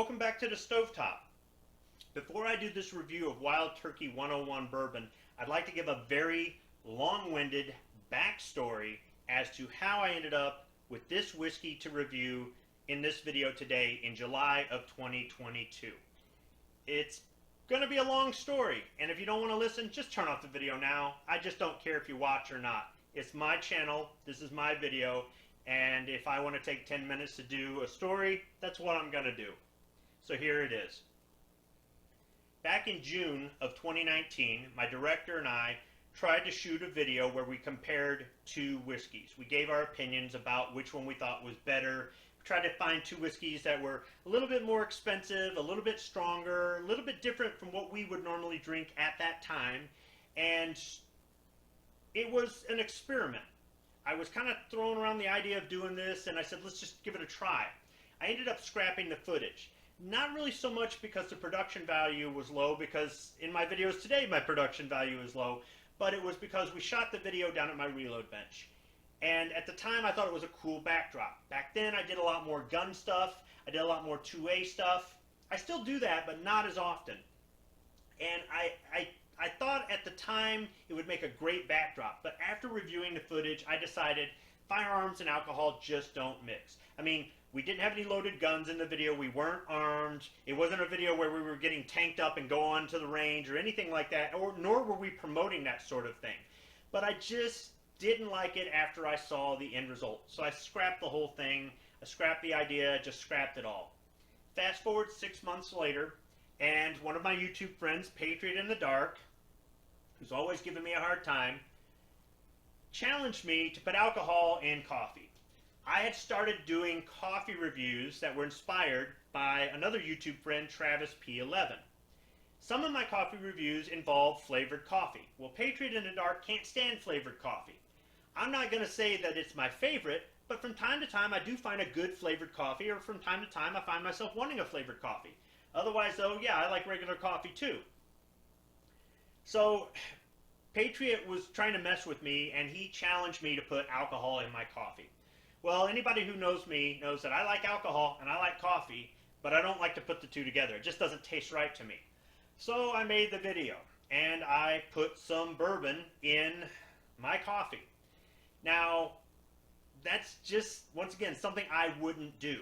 Welcome back to the Stovetop. Before I do this review of Wild Turkey 101 Bourbon, I'd like to give a very long-winded backstory as to how I ended up with this whiskey to review in this video today in July of 2022. It's going to be a long story, and if you don't want to listen, just turn off the video now. I just don't care if you watch or not. It's my channel, this is my video, and if I want to take 10 minutes to do a story, that's what I'm going to do. So here it is. Back in June of 2019, my director and I tried to shoot a video where we compared two whiskeys. We gave our opinions about which one we thought was better. We tried to find two whiskeys that were a little bit more expensive, a little bit stronger, a little bit different from what we would normally drink at that time. And it was an experiment. I was kind of throwing around the idea of doing this, and I said, let's just give it a try. I ended up scrapping the footage. Not really so much because the production value was low, because in my videos today my production value is low, but it was because we shot the video down at my reload bench. And at the time I thought it was a cool backdrop. Back then I did a lot more gun stuff, I did a lot more 2A stuff. I still do that, but not as often. And I thought at the time it would make a great backdrop, but after reviewing the footage I decided firearms and alcohol just don't mix. I mean, we didn't have any loaded guns in the video, we weren't armed, it wasn't a video where we were getting tanked up and going to the range or anything like that, nor were we promoting that sort of thing. But I just didn't like it after I saw the end result. So I scrapped the whole thing, I scrapped the idea, just scrapped it all. Fast forward 6 months later, and one of my YouTube friends, Patriot in the Dark, who's always given me a hard time, challenged me to put alcohol in coffee. I had started doing coffee reviews that were inspired by another YouTube friend, Travis P11. Some of my coffee reviews involve flavored coffee. Well, Patriot in the Dark can't stand flavored coffee. I'm not going to say that it's my favorite, but from time to time I do find a good flavored coffee, or from time to time I find myself wanting a flavored coffee. Otherwise, though, yeah, I like regular coffee too. So Patriot was trying to mess with me, and he challenged me to put alcohol in my coffee. Well, anybody who knows me knows that I like alcohol and I like coffee, but I don't like to put the two together. It just doesn't taste right to me. So I made the video, and I put some bourbon in my coffee. Now, that's just, once again, something I wouldn't do.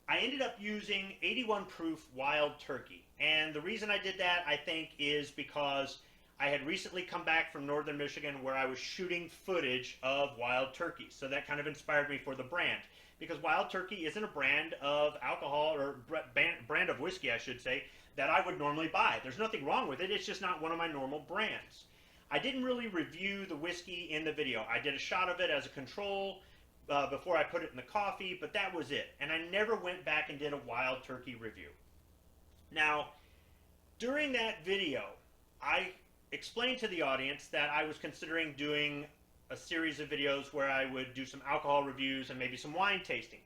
I ended up using 81 proof Wild Turkey, and the reason I did that, I think, is because I had recently come back from northern Michigan where I was shooting footage of Wild Turkey. So that kind of inspired me for the brand. Because Wild Turkey isn't a brand of alcohol, or brand of whiskey, I should say, that I would normally buy. There's nothing wrong with it, it's just not one of my normal brands. I didn't really review the whiskey in the video. I did a shot of it as a control before I put it in the coffee, but that was it. And I never went back and did a Wild Turkey review. Now, during that video, I explained to the audience that I was considering doing a series of videos where I would do some alcohol reviews and maybe some wine tasting.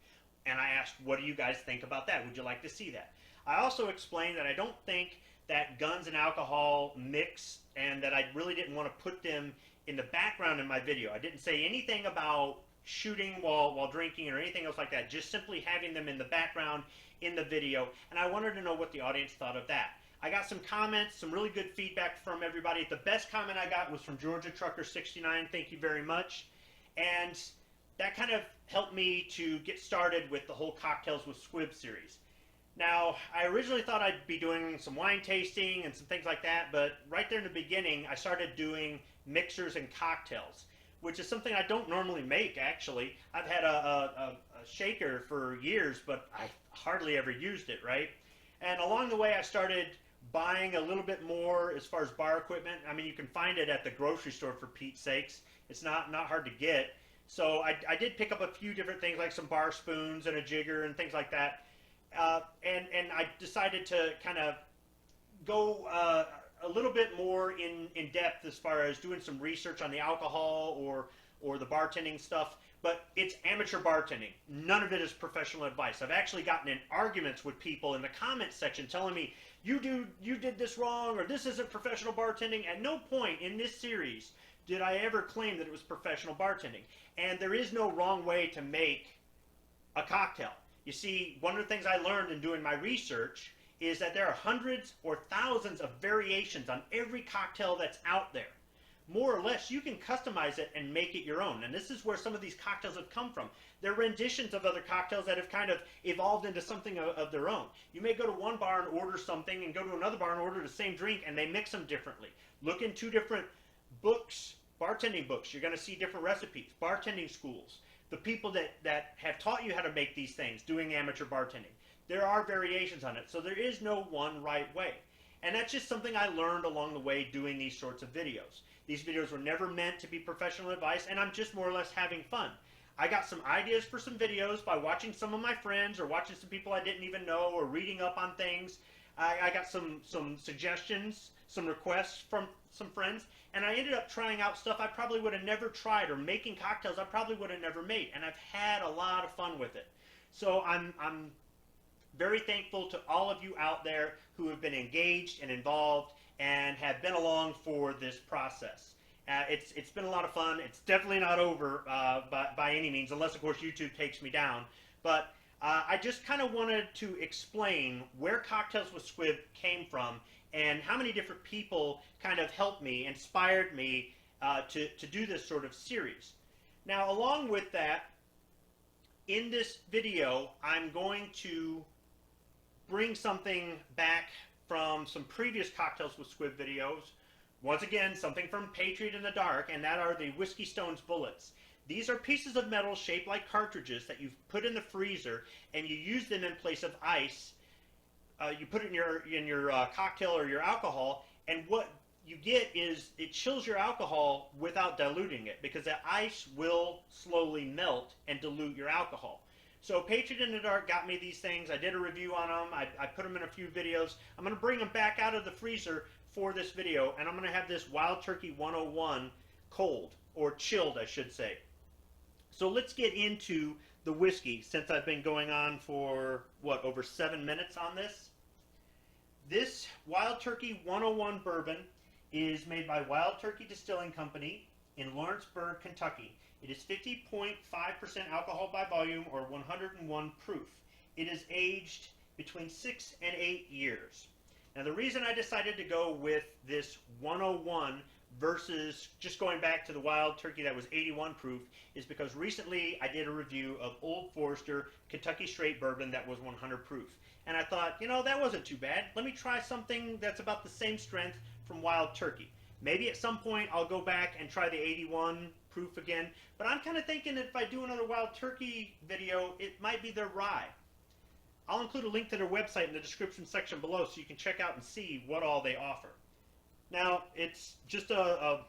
And I asked, what do you guys think about that? Would you like to see that? I also explained that I don't think that guns and alcohol mix, and that I really didn't want to put them in the background in my video. I didn't say anything about shooting while drinking or anything else like that, just simply having them in the background in the video, and I wanted to know what the audience thought of that. I got some comments, some really good feedback from everybody. The best comment I got was from Georgia Trucker 69. Thank you very much. And that kind of helped me to get started with the whole Cocktails with Squib series. Now, I originally thought I'd be doing some wine tasting and some things like that, but right there in the beginning, I started doing mixers and cocktails, which is something I don't normally make, actually. I've had a shaker for years, but I hardly ever used it, right? And along the way, I started buying a little bit more as far as bar equipment. I mean, you can find it at the grocery store, for Pete's sakes. It's not hard to get. So I did pick up a few different things, like some bar spoons and a jigger and things like that. And I decided to kind of go a little bit more in depth as far as doing some research on the alcohol or the bartending stuff. But it's amateur bartending. None of it is professional advice. I've actually gotten in arguments with people in the comments section telling me, you did this wrong, or this isn't professional bartending. At no point in this series did I ever claim that it was professional bartending. And there is no wrong way to make a cocktail. You see, one of the things I learned in doing my research is that there are hundreds or thousands of variations on every cocktail that's out there. More or less, you can customize it and make it your own. And this is where some of these cocktails have come from. They're renditions of other cocktails that have kind of evolved into something of their own. You may go to one bar and order something and go to another bar and order the same drink, and they mix them differently. Look in 2 different books, bartending books. You're going to see different recipes, bartending schools. The people that have taught you how to make these things, doing amateur bartending. There are variations on it, so there is no one right way. And that's just something I learned along the way doing these sorts of videos. These videos were never meant to be professional advice, and I'm just more or less having fun. I got some ideas for some videos by watching some of my friends or watching some people I didn't even know or reading up on things. I got some suggestions, some requests from some friends, and I ended up trying out stuff I probably would have never tried, or making cocktails I probably would have never made, and I've had a lot of fun with it. So I'm very thankful to all of you out there who have been engaged and involved and have been along for this process. It's been a lot of fun. It's definitely not over by any means, unless of course YouTube takes me down. But I just kind of wanted to explain where Cocktails with Squib came from and how many different people kind of helped me, inspired me to do this sort of series. Now, along with that, in this video, I'm going to bring something back from some previous Cocktails with Squib videos. Once again, something from Patriot in the Dark, and that are the Whiskey Stones bullets. These are pieces of metal shaped like cartridges that you've put in the freezer, and you use them in place of ice. You put it in your cocktail or your alcohol, and what you get is it chills your alcohol without diluting it, because the ice will slowly melt and dilute your alcohol. So Patriot in the Dark got me these things. I did a review on them. I put them in a few videos. I'm going to bring them back out of the freezer for this video, and I'm going to have this Wild Turkey 101 cold, or chilled I should say. So let's get into the whiskey, since I've been going on for, what, over 7 minutes on this. This Wild Turkey 101 bourbon is made by Wild Turkey Distilling Company in Lawrenceburg, Kentucky. It is 50.5% alcohol by volume, or 101 proof. It is aged between 6 and 8 years. Now, the reason I decided to go with this 101 versus just going back to the Wild Turkey that was 81 proof is because recently I did a review of Old Forester Kentucky Straight Bourbon that was 100 proof. And I thought, you know, that wasn't too bad. Let me try something that's about the same strength from Wild Turkey. Maybe at some point I'll go back and try the 81 proof again. But I'm kind of thinking that if I do another Wild Turkey video, it might be their rye. I'll include a link to their website in the description section below so you can check out and see what all they offer. Now, it's just a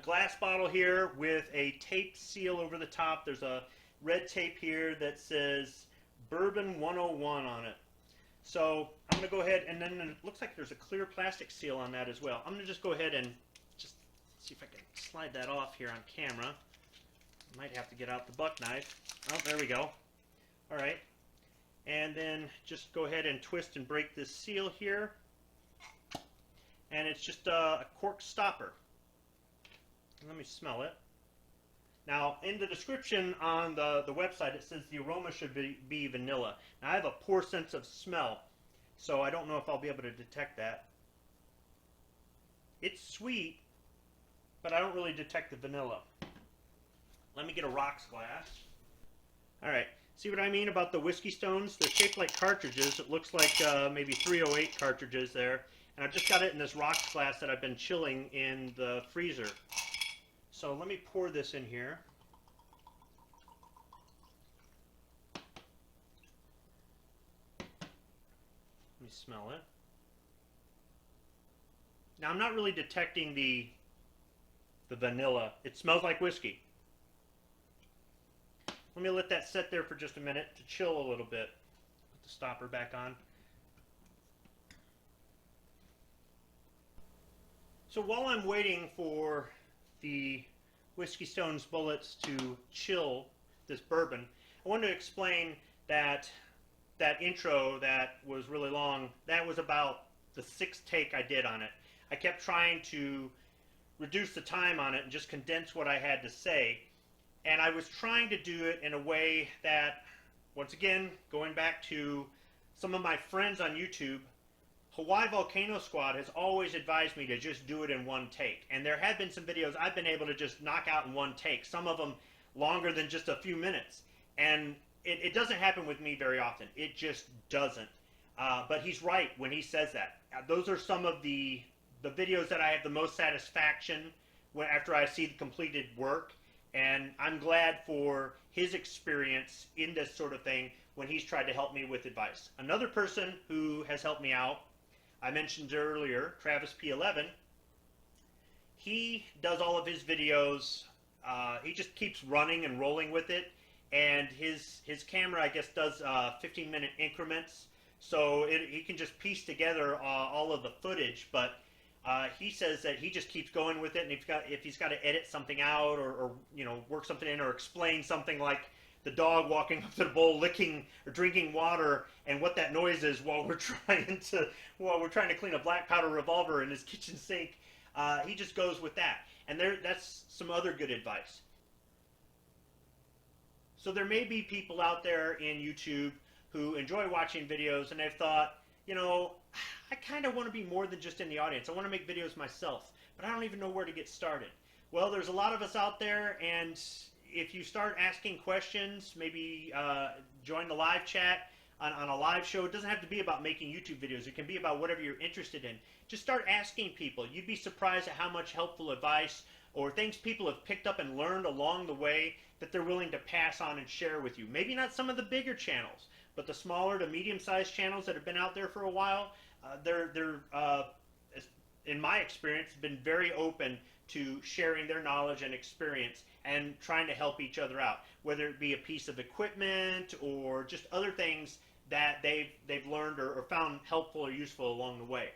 glass bottle here with a taped seal over the top. There's a red tape here that says Bourbon 101 on it. So I'm going to go ahead, and then it looks like there's a clear plastic seal on that as well. I'm going to just go ahead and just see if I can slide that off here on camera. Might have to get out the buck knife. Oh, there we go. All right. And then just go ahead and twist and break this seal here. And it's just a cork stopper. Let me smell it. Now, in the description on the website, it says the aroma should be vanilla. Now, I have a poor sense of smell, so I don't know if I'll be able to detect that. It's sweet, but I don't really detect the vanilla. Let me get a rocks glass. All right. See what I mean about the Whiskey Stones? They're shaped like cartridges. It looks like maybe 308 cartridges there. And I've just got it in this rocks glass that I've been chilling in the freezer. So let me pour this in here. Let me smell it. Now, I'm not really detecting the vanilla. It smells like whiskey. Let me let that sit there for just a minute to chill a little bit. Put the stopper back on. So while I'm waiting for the Whiskey Stones bullets to chill this bourbon, I wanted to explain that that intro that was really long, that was about the 6th take I did on it. I kept trying to reduce the time on it and just condense what I had to say. And I was trying to do it in a way that once again, going back to some of my friends on YouTube, Hawaii Volcano Squad has always advised me to just do it in one take. And there have been some videos I've been able to just knock out in one take, some of them longer than just a few minutes. And it doesn't happen with me very often. It just doesn't. But he's right when he says that. Those are some of the videos that I have the most satisfaction after I see the completed work. And I'm glad for his experience in this sort of thing when he's tried to help me with advice. Another person who has helped me out, I mentioned earlier, Travis P11. He does all of his videos. He just keeps running and rolling with it. And his camera, I guess, does 15-minute increments. So he can just piece together all of the footage. But he says that he just keeps going with it, and if he's got to edit something out or work something in or explain something like the dog walking up to the bowl, licking or drinking water, and what that noise is while we're trying to clean a black powder revolver in his kitchen sink, he just goes with that. And that's some other good advice. So there may be people out there in YouTube who enjoy watching videos, and they've thought, I kind of want to be more than just in the audience. I want to make videos myself, but I don't even know where to get started. Well, there's a lot of us out there, and if you start asking questions, maybe join the live chat on a live show. It doesn't have to be about making YouTube videos. It can be about whatever you're interested in. Just start asking people. You'd be surprised at how much helpful advice or things people have picked up and learned along the way that they're willing to pass on and share with you. Maybe not some of the bigger channels, but the smaller to medium-sized channels that have been out there for a while, they're in my experience, been very open to sharing their knowledge and experience and trying to help each other out, whether it be a piece of equipment or just other things that they've learned or found helpful or useful along the way.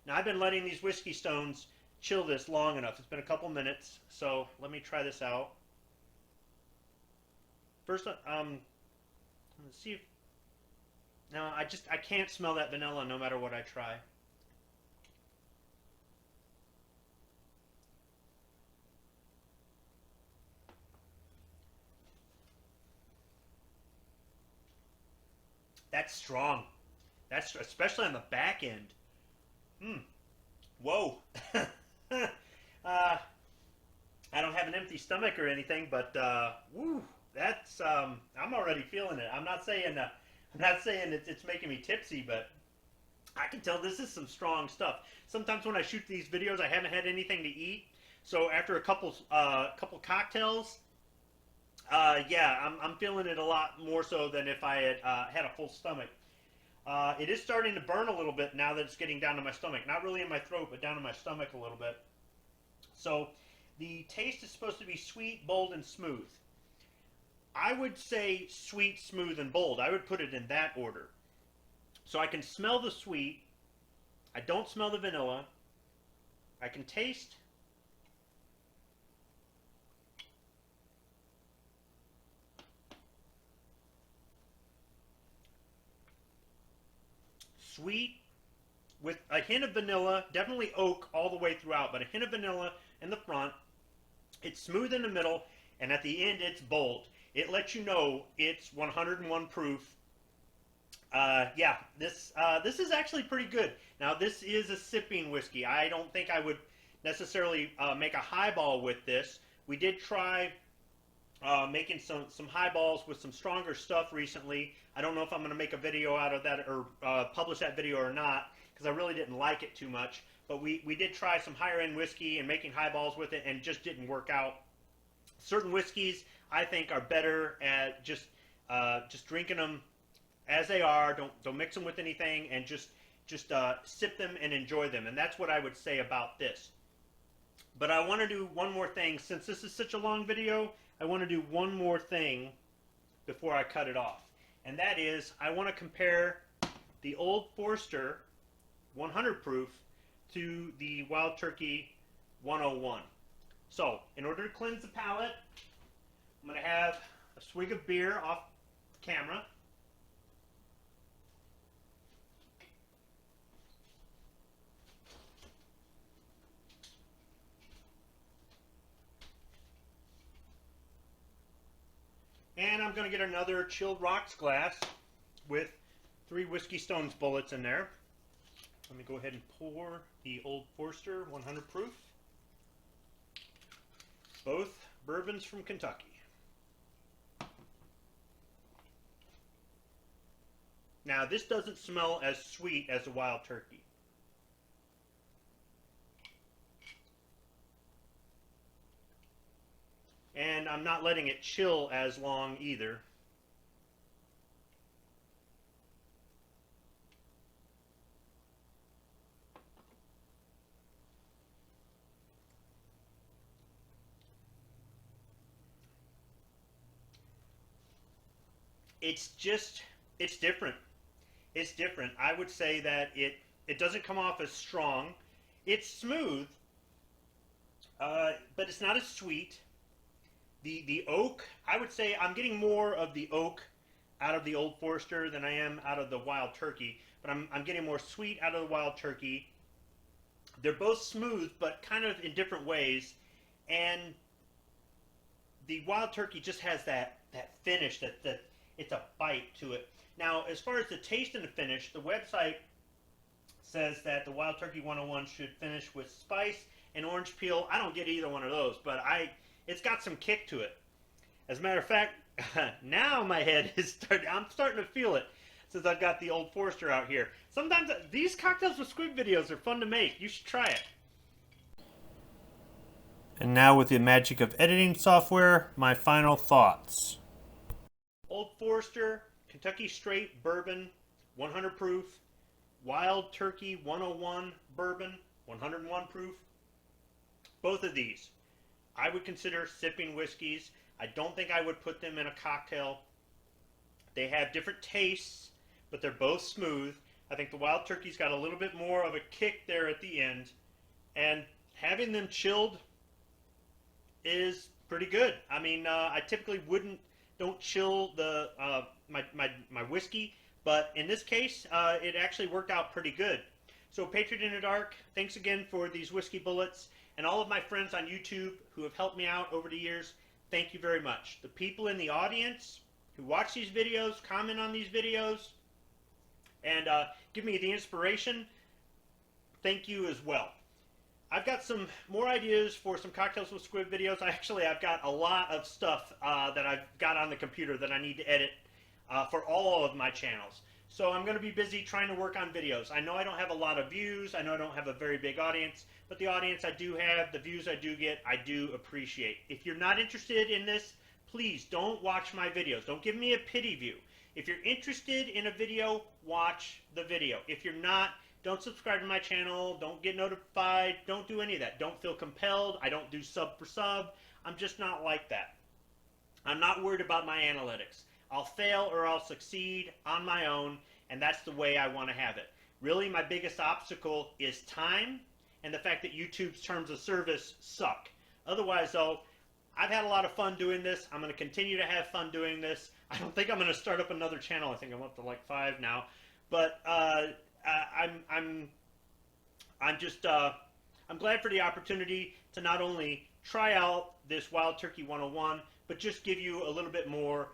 Now, I've been letting these whiskey stones chill this long enough. It's been a couple minutes, so let me try this out. First, let's see if... No, I can't smell that vanilla no matter what I try. That's strong. That's especially on the back end. Whoa. I don't have an empty stomach or anything, but woo, that's I'm already feeling it. I'm not saying it's making me tipsy, but I can tell this is some strong stuff. Sometimes when I shoot these videos, I haven't had anything to eat, so after a couple cocktails, yeah, I'm feeling it a lot more so than if I had had a full stomach. It is starting to burn a little bit now that it's getting down to my stomach. Not really in my throat, but down to my stomach a little bit. So the taste is supposed to be sweet, bold, and smooth. I would say sweet, smooth, and bold. I would put it in that order. So I can smell the sweet. I don't smell the vanilla. I can taste. Sweet with a hint of vanilla, definitely oak all the way throughout, but a hint of vanilla in the front. It's smooth in the middle, and at the end it's bold. It lets you know it's 101 proof. Yeah, this is actually pretty good. Now, this is a sipping whiskey. I don't think I would necessarily make a highball with this. We did try making some highballs with some stronger stuff recently. I don't know if I'm going to make a video out of that or publish that video or not, because I really didn't like it too much. But we did try some higher end whiskey and making highballs with it, and it just didn't work out. Certain whiskeys I think are better at just drinking them as they are. Don't mix them with anything, and just sip them and enjoy them. And that's what I would say about this. But I want to do one more thing. Since this is such a long video, I want to do one more thing before I cut it off. And that is, I want to compare the Old Forester 100 proof to the Wild Turkey 101. So, in order to cleanse the palate, I'm going to have a swig of beer off camera. And I'm going to get another chilled rocks glass with 3 Whiskey Stones bullets in there. Let me go ahead and pour the Old Forester 100 proof. Both bourbons from Kentucky. Now, this doesn't smell as sweet as a Wild Turkey. And I'm not letting it chill as long either. It's different. It's different. I would say that it doesn't come off as strong. It's smooth, but it's not as sweet. The oak, I would say I'm getting more of the oak out of the Old Forester than I am out of the Wild Turkey, but I'm getting more sweet out of the Wild Turkey. They're both smooth, but kind of in different ways, and the Wild Turkey just has that finish, that it's a bite to it. Now, as far as the taste and the finish, the website says that the Wild Turkey 101 should finish with spice and orange peel. I don't get either one of those, but it's got some kick to it. As a matter of fact, now my head is I'm starting to feel it since I've got the Old Forester out here. Sometimes these cocktails with squid videos are fun to make. You should try it. And now, with the magic of editing software, my final thoughts. Old Forester, Kentucky Straight Bourbon, 100 proof. Wild Turkey 101 Bourbon, 101 proof. Both of these, I would consider sipping whiskeys. I don't think I would put them in a cocktail. They have different tastes, but they're both smooth. I think the Wild Turkey's got a little bit more of a kick there at the end. And having them chilled is pretty good. I mean, I typically don't chill the my whiskey, but in this case, it actually worked out pretty good. So, Patriot in the Dark, thanks again for these whiskey bullets, and all of my friends on YouTube who have helped me out over the years. Thank you very much. The people in the audience who watch these videos, comment on these videos, and give me the inspiration, thank you as well. I've got some more ideas for some Cocktails with Squib videos. I've got a lot of stuff that I've got on the computer that I need to edit for all of my channels. So I'm going to be busy trying to work on videos. I know I don't have a lot of views. I know I don't have a very big audience. But the audience I do have, the views I do get, I do appreciate. If you're not interested in this, please don't watch my videos. Don't give me a pity view. If you're interested in a video, watch the video. If you're not, don't subscribe to my channel. Don't get notified. Don't do any of that. Don't feel compelled. I don't do sub for sub. I'm just not like that. I'm not worried about my analytics. I'll fail or I'll succeed on my own, and that's the way I want to have it. Really, my biggest obstacle is time and the fact that YouTube's terms of service suck. Otherwise, though, I've had a lot of fun doing this. I'm going to continue to have fun doing this. I don't think I'm going to start up another channel. I think I'm up to like 5 now. But I'm glad for the opportunity to not only try out this Wild Turkey 101, but just give you a little bit more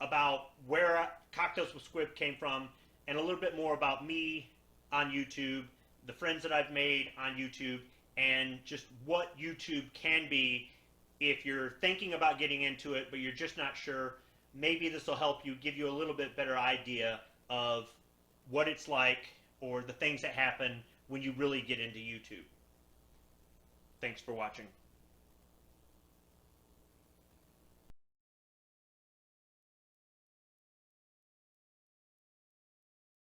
about where Cocktails with Squib came from, and a little bit more about me on YouTube, the friends that I've made on YouTube, and just what YouTube can be if you're thinking about getting into it, but you're just not sure. Maybe this will help you, give you a little bit better idea of what it's like or the things that happen when you really get into YouTube. Thanks for watching.